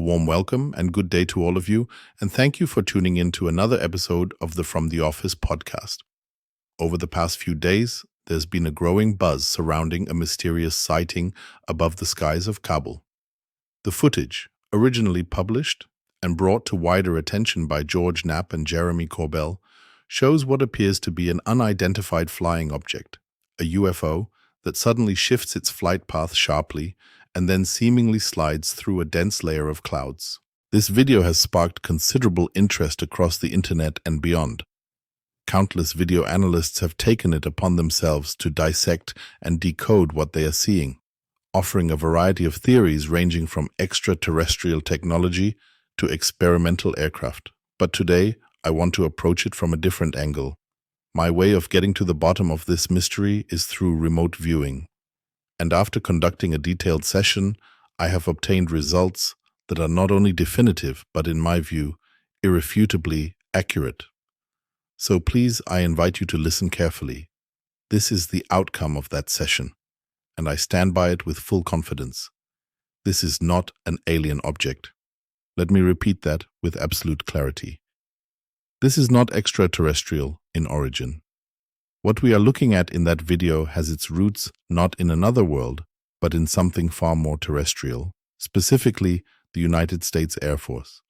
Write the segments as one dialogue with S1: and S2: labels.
S1: warm welcome and good day to all of you, and thank you for tuning in to another episode of the From the Office podcast. Over the past few days, there's been a growing buzz surrounding a mysterious sighting above the skies of Kabul. The footage, originally published and brought to wider attention by George Knapp and Jeremy Corbell, shows what appears to be an unidentified flying object, a UFO, that suddenly shifts its flight path sharply and then seemingly slides through a dense layer of clouds. This video has sparked considerable interest across the internet and beyond. Countless video analysts have taken it upon themselves to dissect and decode what they are seeing, offering a variety of theories ranging from extraterrestrial technology to experimental aircraft. But today, I want to approach it from a different angle. My way of getting to the bottom of this mystery is through remote viewing. And after conducting a detailed session, I have obtained results that are not only definitive, but in my view, irrefutably accurate. So please, I invite you to listen carefully. This is the outcome of that session, and I stand by it with full confidence. This is not an alien object. Let me repeat that with absolute clarity. This is not extraterrestrial in origin. What we are looking at in that video has its roots not in another world, but in something far more terrestrial, specifically the United States Air Force.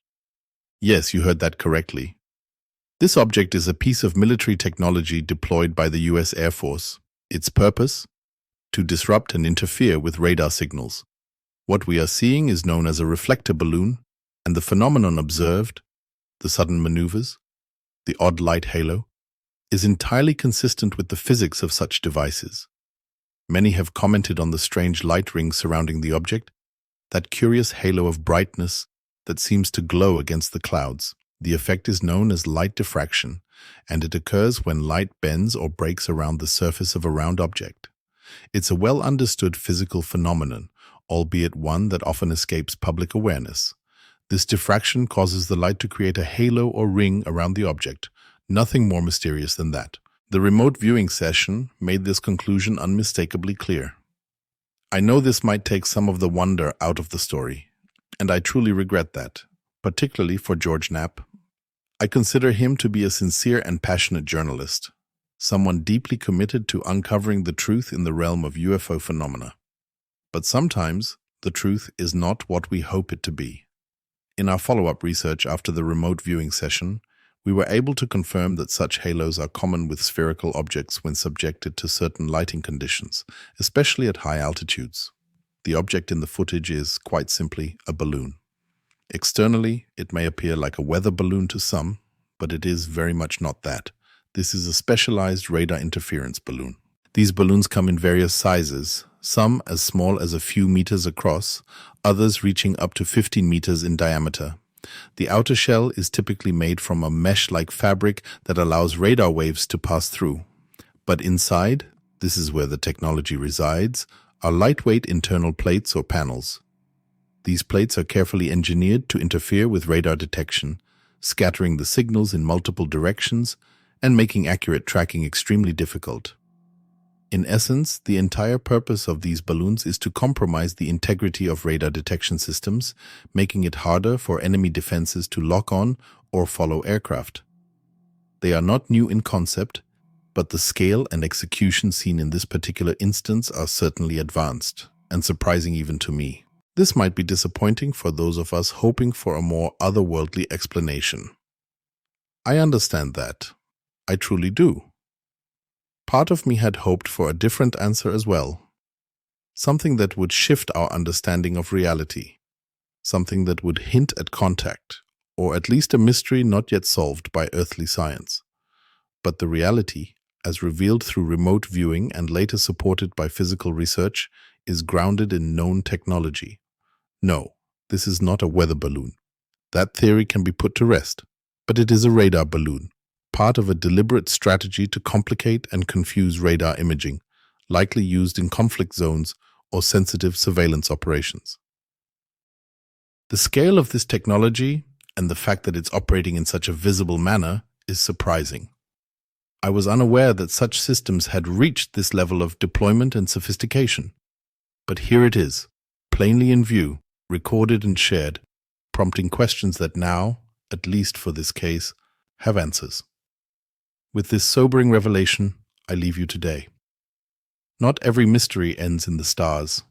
S1: Yes, you heard that correctly. This object is a piece of military technology deployed by the US Air Force. Its purpose? To disrupt and interfere with radar signals. What we are seeing is known as a reflector balloon, and the phenomenon observed, the sudden maneuvers, the odd light halo, is entirely consistent with the physics of such devices. Many have commented on the strange light ring surrounding the object, that curious halo of brightness that seems to glow against the clouds. The effect is known as light diffraction, and it occurs when light bends or breaks around the surface of a round object. It's a well-understood physical phenomenon, albeit one that often escapes public awareness. This diffraction causes the light to create a halo or ring around the object. Nothing more mysterious than that. The remote viewing session made this conclusion unmistakably clear. I know this might take some of the wonder out of the story, and I truly regret that, particularly for George Knapp. I consider him to be a sincere and passionate journalist, someone deeply committed to uncovering the truth in the realm of UFO phenomena. But sometimes, the truth is not what we hope it to be. In our follow-up research after the remote viewing session, we were able to confirm that such halos are common with spherical objects when subjected to certain lighting conditions, especially at high altitudes. The object in the footage is, quite simply, a balloon. Externally, it may appear like a weather balloon to some, but it is very much not that. This is a specialized radar interference balloon. These balloons come in various sizes, some as small as a few meters across, others reaching up to 15 meters in diameter. The outer shell is typically made from a mesh-like fabric that allows radar waves to pass through. But inside, this is where the technology resides, are lightweight internal plates or panels. These plates are carefully engineered to interfere with radar detection, scattering the signals in multiple directions and making accurate tracking extremely difficult. In essence, the entire purpose of these balloons is to compromise the integrity of radar detection systems, making it harder for enemy defenses to lock on or follow aircraft. They are not new in concept, but the scale and execution seen in this particular instance are certainly advanced, and surprising even to me. This might be disappointing for those of us hoping for a more otherworldly explanation. I understand that. I truly do. Part of me had hoped for a different answer as well. Something that would shift our understanding of reality. Something that would hint at contact, or at least a mystery not yet solved by earthly science. But the reality, as revealed through remote viewing and later supported by physical research, is grounded in known technology. No, this is not a weather balloon. That theory can be put to rest, but it is a radar balloon. Part of a deliberate strategy to complicate and confuse radar imaging, likely used in conflict zones or sensitive surveillance operations. The scale of this technology and the fact that it's operating in such a visible manner is surprising. I was unaware that such systems had reached this level of deployment and sophistication. But here it is, plainly in view, recorded and shared, prompting questions that now, at least for this case, have answers. With this sobering revelation, I leave you today. Not every mystery ends in the stars.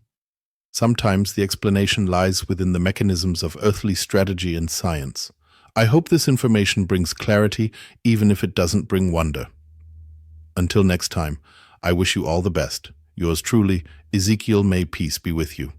S1: Sometimes the explanation lies within the mechanisms of earthly strategy and science. I hope this information brings clarity, even if it doesn't bring wonder. Until next time, I wish you all the best. Yours truly, Ezekiel. May peace be with you.